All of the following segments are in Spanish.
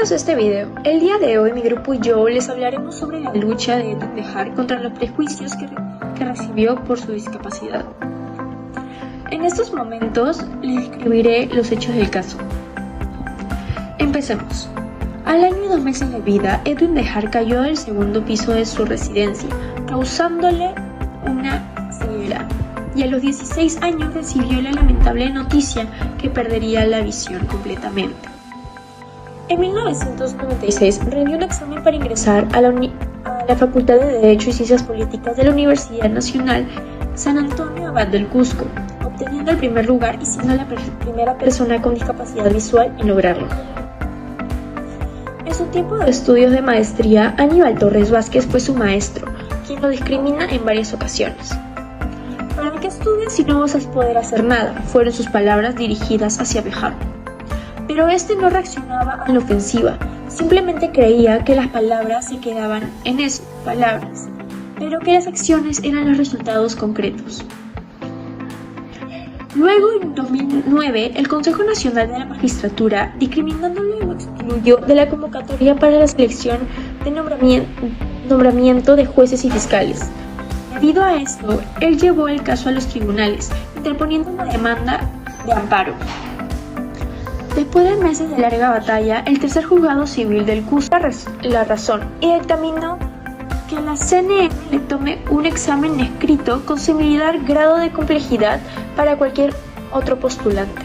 Bienvenidos a este video. El día de hoy mi grupo y yo les hablaremos sobre la lucha de Edwin Bejar contra los prejuicios que recibió por su discapacidad. En estos momentos les describiré los hechos del caso. Empecemos. Al año y 2 meses de vida, Edwin Bejar cayó del segundo piso de su residencia, causándole una ceguera, y a los 16 años recibió la lamentable noticia que perdería la visión completamente. En 1996 rindió un examen para ingresar a la Facultad de Derecho y Ciencias Políticas de la Universidad Nacional San Antonio Abad del Cusco, obteniendo el primer lugar y siendo la primera persona con discapacidad visual en lograrlo. En su tiempo de estudios de maestría, Aníbal Torres Vázquez fue su maestro, quien lo discrimina en varias ocasiones. ¿Para qué estudias si no vas a poder hacer nada?, fueron sus palabras dirigidas hacia Bejar. Pero este no reaccionaba a la ofensiva, simplemente creía que las palabras se quedaban en eso, palabras, pero que las acciones eran los resultados concretos. Luego, en 2009, el Consejo Nacional de la Magistratura, discriminándolo, lo excluyó de la convocatoria para la selección de nombramiento de jueces y fiscales. Debido a esto, él llevó el caso a los tribunales, interponiendo una demanda de amparo. Después de meses de larga batalla, el tercer juzgado civil del Cusco la razón y dictaminó que la CNM le tome un examen escrito con similar grado de complejidad para cualquier otro postulante.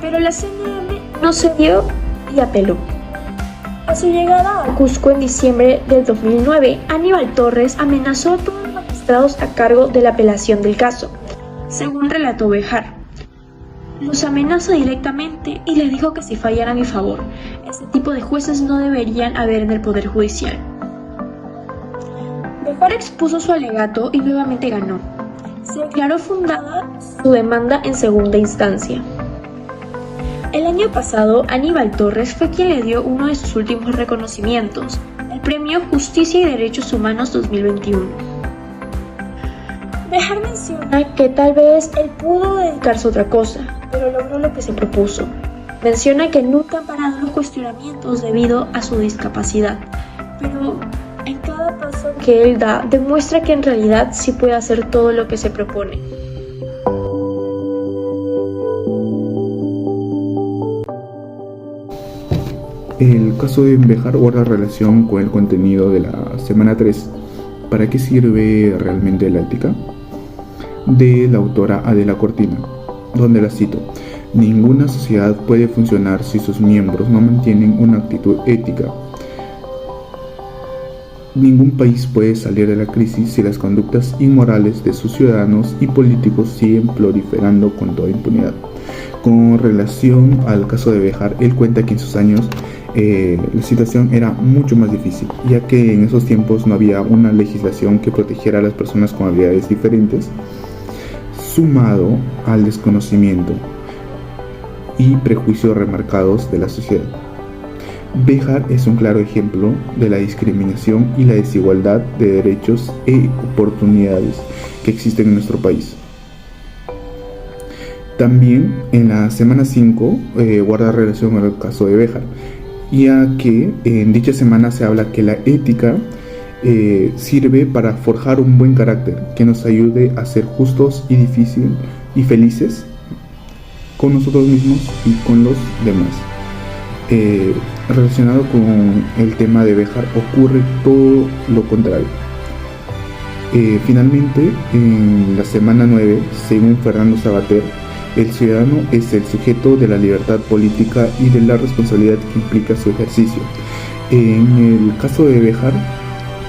Pero la CNM no cedió y apeló. A su llegada a Cusco en diciembre del 2009, Aníbal Torres amenazó a todos los magistrados a cargo de la apelación del caso, según relató Bejar. Los amenazó directamente y les dijo que si fallaran a mi favor, este tipo de jueces no deberían haber en el Poder Judicial. Bejar expuso su alegato y nuevamente ganó. Se declaró fundada su demanda en segunda instancia. El año pasado, Aníbal Torres fue quien le dio uno de sus últimos reconocimientos, el Premio Justicia y Derechos Humanos 2021. Bejar menciona que tal vez él pudo dedicarse a otra cosa, pero logró lo que se propuso. Menciona que nunca han parado los cuestionamientos debido a su discapacidad, pero en cada paso que él da demuestra que en realidad sí puede hacer todo lo que se propone. El caso de Bejar guarda relación con el contenido de la semana 3. ¿Para qué sirve realmente la ética?, de la autora Adela Cortina, donde la cito: ninguna sociedad puede funcionar si sus miembros no mantienen una actitud ética. Ningún país puede salir de la crisis si las conductas inmorales de sus ciudadanos y políticos siguen proliferando con toda impunidad. Con relación al caso de Bejar, él cuenta que en sus años la situación era mucho más difícil, ya que en esos tiempos no había una legislación que protegiera a las personas con habilidades diferentes, sumado al desconocimiento y prejuicios remarcados de la sociedad. Bejar es un claro ejemplo de la discriminación y la desigualdad de derechos e oportunidades que existen en nuestro país. También en la semana 5 guarda relación con el caso de Bejar, ya que en dicha semana se habla que la ética sirve para forjar un buen carácter que nos ayude a ser justos y felices con nosotros mismos y con los demás. Relacionado con el tema de Bejar ocurre todo lo contrario. Finalmente, en la semana 9, según Fernando Savater, el ciudadano es el sujeto de la libertad política y de la responsabilidad que implica su ejercicio. En el caso de Bejar,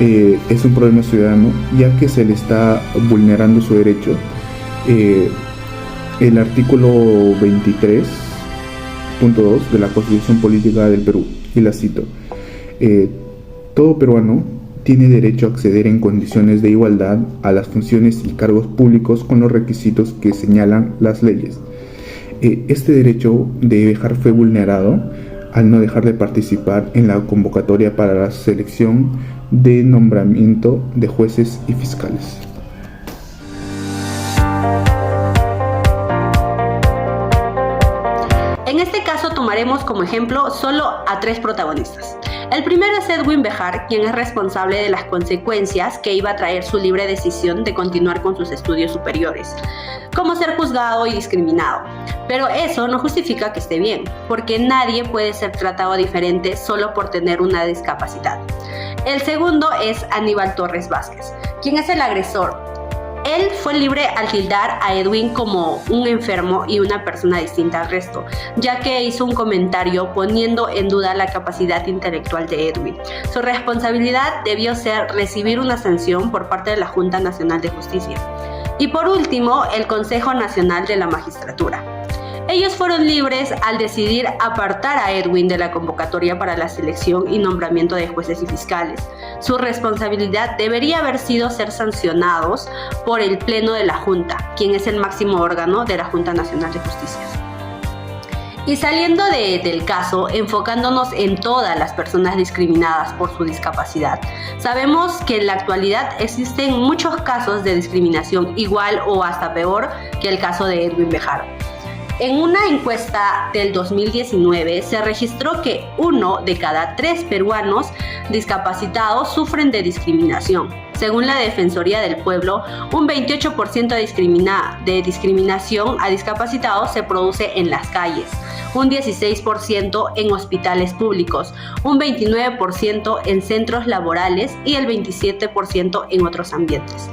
es un problema ciudadano, ya que se le está vulnerando su derecho. El artículo 23.2 de la Constitución Política del Perú, y la cito: todo peruano tiene derecho a acceder en condiciones de igualdad a las funciones y cargos públicos con los requisitos que señalan las leyes. Este derecho de Bejar fue vulnerado al no dejar de participar en la convocatoria para la selección de nombramiento de jueces y fiscales. En este caso caso tomaremos como ejemplo solo a 3 protagonistas. El primero es Edwin Bejar, quien es responsable de las consecuencias que iba a traer su libre decisión de continuar con sus estudios superiores, como ser juzgado y discriminado. Pero eso no justifica que esté bien, porque nadie puede ser tratado diferente solo por tener una discapacidad. El segundo es Aníbal Torres Vázquez, quien es el agresor. Él fue libre al tildar a Edwin como un enfermo y una persona distinta al resto, ya que hizo un comentario poniendo en duda la capacidad intelectual de Edwin. Su responsabilidad debió ser recibir una sanción por parte de la Junta Nacional de Justicia. Y por último, el Consejo Nacional de la Magistratura. Ellos fueron libres al decidir apartar a Edwin de la convocatoria para la selección y nombramiento de jueces y fiscales. Su responsabilidad debería haber sido ser sancionados por el Pleno de la Junta, quien es el máximo órgano de la Junta Nacional de Justicia. Y saliendo del caso, enfocándonos en todas las personas discriminadas por su discapacidad, sabemos que en la actualidad existen muchos casos de discriminación igual o hasta peor que el caso de Edwin Bejar. En una encuesta del 2019 se registró que 1 de cada 3 peruanos discapacitados sufren de discriminación. Según la Defensoría del Pueblo, un 28% de discriminación a discapacitados se produce en las calles, un 16% en hospitales públicos, un 29% en centros laborales y el 27% en otros ambientes.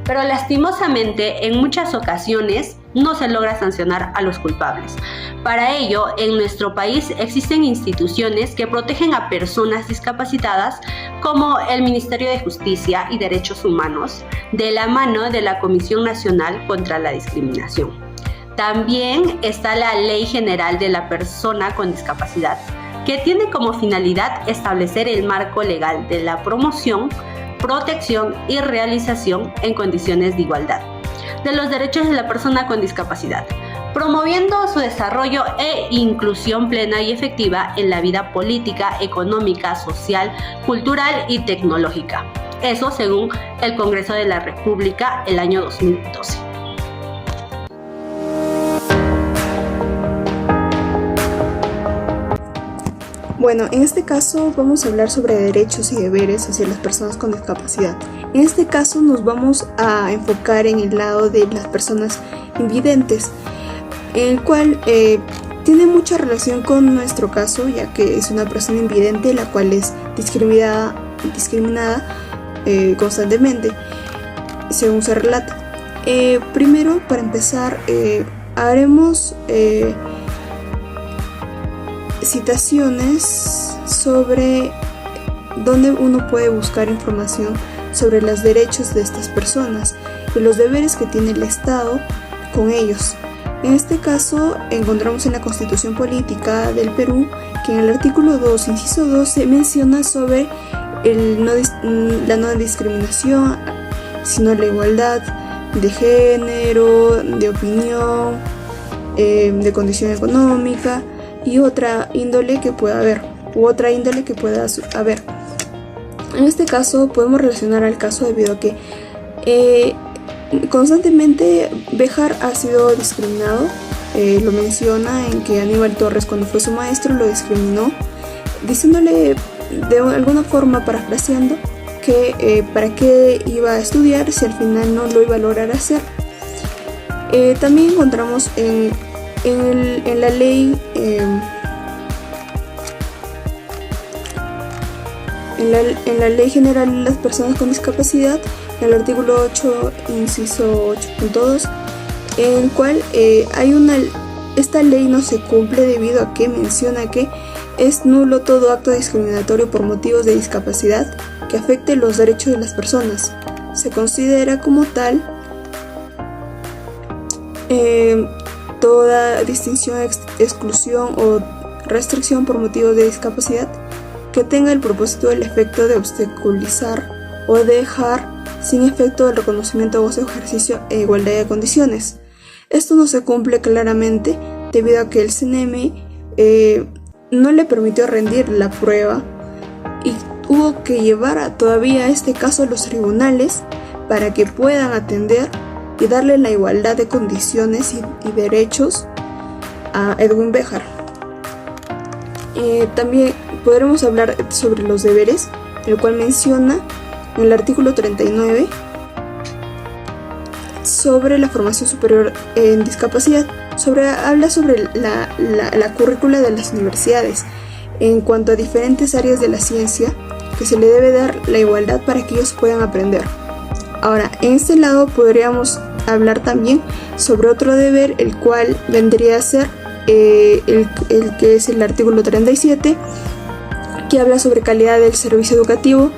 Pero lastimosamente, en muchas ocasiones no se logra sancionar a los culpables. Para ello, en nuestro país existen instituciones que protegen a personas discapacitadas, como el Ministerio de Justicia y Derechos Humanos, de la mano de la Comisión Nacional contra la Discriminación. También está la Ley General de la Persona con Discapacidad, que tiene como finalidad establecer el marco legal de la promoción, protección y realización en condiciones de igualdad de los derechos de la persona con discapacidad, promoviendo su desarrollo e inclusión plena y efectiva en la vida política, económica, social, cultural y tecnológica. Eso según el Congreso de la República el año 2012. Bueno, en este caso vamos a hablar sobre derechos y deberes hacia las personas con discapacidad. En este caso nos vamos a enfocar en el lado de las personas invidentes, el cual tiene mucha relación con nuestro caso, ya que es una persona invidente la cual es discriminada constantemente, según se relata. Primero, para empezar, haremos citaciones sobre dónde uno puede buscar información sobre los derechos de estas personas y los deberes que tiene el Estado con ellos. En este caso encontramos en la Constitución Política del Perú que en el artículo 2, inciso 2, se menciona sobre la no discriminación, sino la igualdad de género, de opinión, de condición económica y otra índole que pueda haber, En este caso podemos relacionar al caso debido a que constantemente Bejar ha sido discriminado. Lo menciona en que Aníbal Torres, cuando fue su maestro, lo discriminó, diciéndole de alguna forma, parafraseando, que para qué iba a estudiar si al final no lo iba a lograr hacer. También encontramos en la ley en la Ley General de las Personas con Discapacidad, en el artículo 8, inciso 8.2, en el cual esta ley no se cumple debido a que menciona que es nulo todo acto discriminatorio por motivos de discapacidad que afecte los derechos de las personas. Se considera como tal toda distinción, exclusión o restricción por motivos de discapacidad que tenga el propósito del efecto de obstaculizar o dejar sin efecto el reconocimiento, goce o ejercicio e igualdad de condiciones. Esto no se cumple claramente debido a que el CNM no le permitió rendir la prueba y hubo que llevar todavía este caso a los tribunales para que puedan atender y darle la igualdad de condiciones y derechos a Edwin Bejar. También podremos hablar sobre los deberes, el cual menciona en el artículo 39 sobre la formación superior en discapacidad. Habla sobre la currícula de las universidades en cuanto a diferentes áreas de la ciencia, que se le debe dar la igualdad para que ellos puedan aprender. Ahora, en este lado podríamos hablar también sobre otro deber, el cual vendría a ser el que es el artículo 37, que habla sobre calidad del servicio educativo,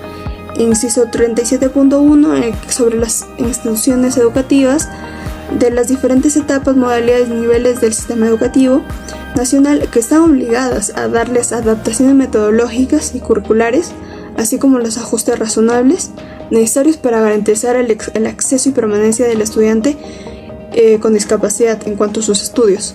inciso 37.1, sobre las instituciones educativas de las diferentes etapas, modalidades y niveles del sistema educativo nacional, que están obligadas a darles adaptaciones metodológicas y curriculares, así como los ajustes razonables necesarios para garantizar el acceso y permanencia del estudiante con discapacidad en cuanto a sus estudios.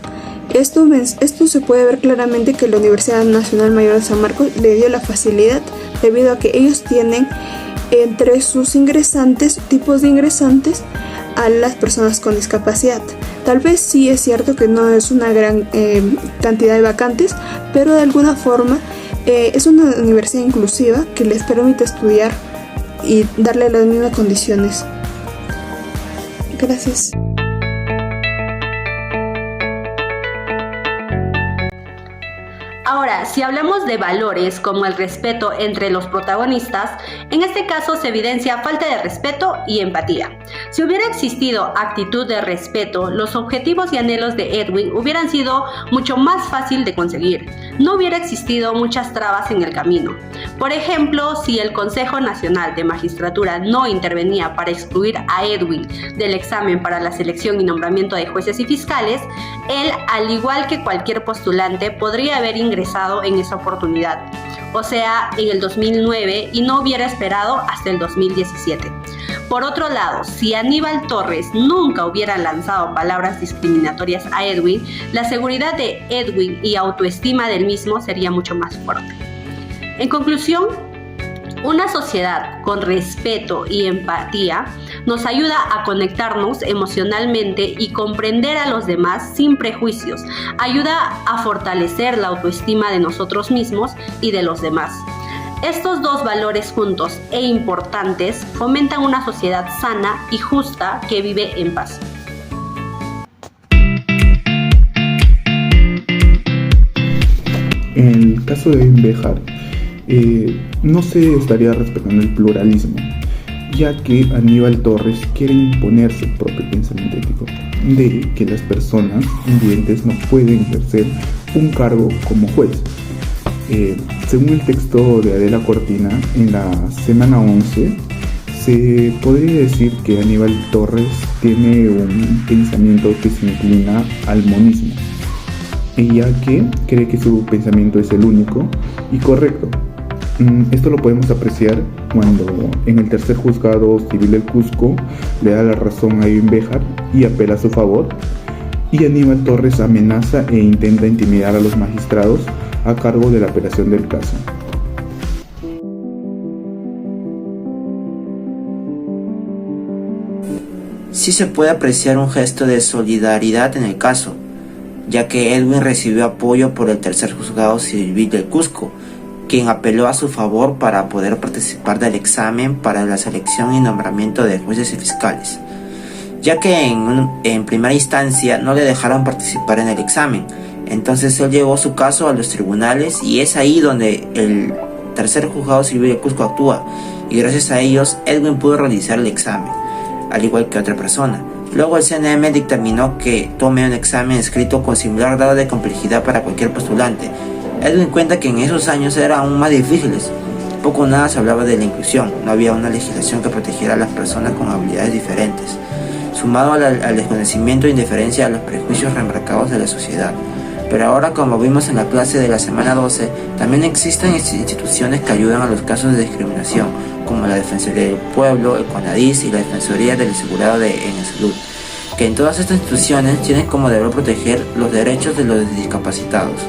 Esto se puede ver claramente que la Universidad Nacional Mayor de San Marcos le dio la facilidad debido a que ellos tienen entre sus ingresantes, tipos de ingresantes, a las personas con discapacidad. Tal vez sí es cierto que no es una gran cantidad de vacantes, pero de alguna forma es una universidad inclusiva que les permite estudiar y darle las mismas condiciones. Gracias. Ahora, si hablamos de valores como el respeto entre los protagonistas, en este caso se evidencia falta de respeto y empatía. Si hubiera existido actitud de respeto, los objetivos y anhelos de Edwin hubieran sido mucho más fácil de conseguir. No hubiera existido muchas trabas en el camino. Por ejemplo, si el Consejo Nacional de Magistratura no intervenía para excluir a Edwin del examen para la selección y nombramiento de jueces y fiscales, él, al igual que cualquier postulante, podría haber ingresado en esa oportunidad, o sea, en el 2009, y no hubiera esperado hasta el 2017. Por otro lado, si Aníbal Torres nunca hubiera lanzado palabras discriminatorias a Edwin, la seguridad de Edwin y autoestima del mismo sería mucho más fuerte. En conclusión, una sociedad con respeto y empatía nos ayuda a conectarnos emocionalmente y comprender a los demás sin prejuicios. Ayuda a fortalecer la autoestima de nosotros mismos y de los demás. Estos dos valores juntos e importantes fomentan una sociedad sana y justa que vive en paz. En el caso de Béjar, no se estaría respetando el pluralismo, ya que Aníbal Torres quiere imponer su propio pensamiento ético de que las personas invidentes no pueden ejercer un cargo como juez. Según el texto de Adela Cortina, en la semana 11, se podría decir que Aníbal Torres tiene un pensamiento que se inclina al monismo, ya que cree que su pensamiento es el único y correcto. Esto lo podemos apreciar cuando en el tercer juzgado civil del Cusco le da la razón a Edwin Béjar y apela a su favor, y Aníbal Torres amenaza e intenta intimidar a los magistrados a cargo de la apelación del caso. Sí se puede apreciar un gesto de solidaridad en el caso, ya que Edwin recibió apoyo por el tercer juzgado civil del Cusco, quien apeló a su favor para poder participar del examen para la selección y nombramiento de jueces y fiscales, ya que en primera instancia no le dejaron participar en el examen. Entonces él llevó su caso a los tribunales y es ahí donde el tercer juzgado civil de Cusco actúa, y gracias a ellos Edwin pudo realizar el examen, al igual que otra persona. Luego el CNM dictaminó que tome un examen escrito con similar grado de complejidad para cualquier postulante. Edwin cuenta que en esos años eran aún más difíciles. Poco o nada se hablaba de la inclusión, no había una legislación que protegiera a las personas con habilidades diferentes, sumado al desconocimiento e indiferencia a los prejuicios remarcados de la sociedad. Pero ahora, como vimos en la clase de la semana 12, también existen instituciones que ayudan a los casos de discriminación, como la Defensoría del Pueblo, el CONADIS y la Defensoría del Asegurado en Salud, que en todas estas instituciones tienen como deber proteger los derechos de los discapacitados.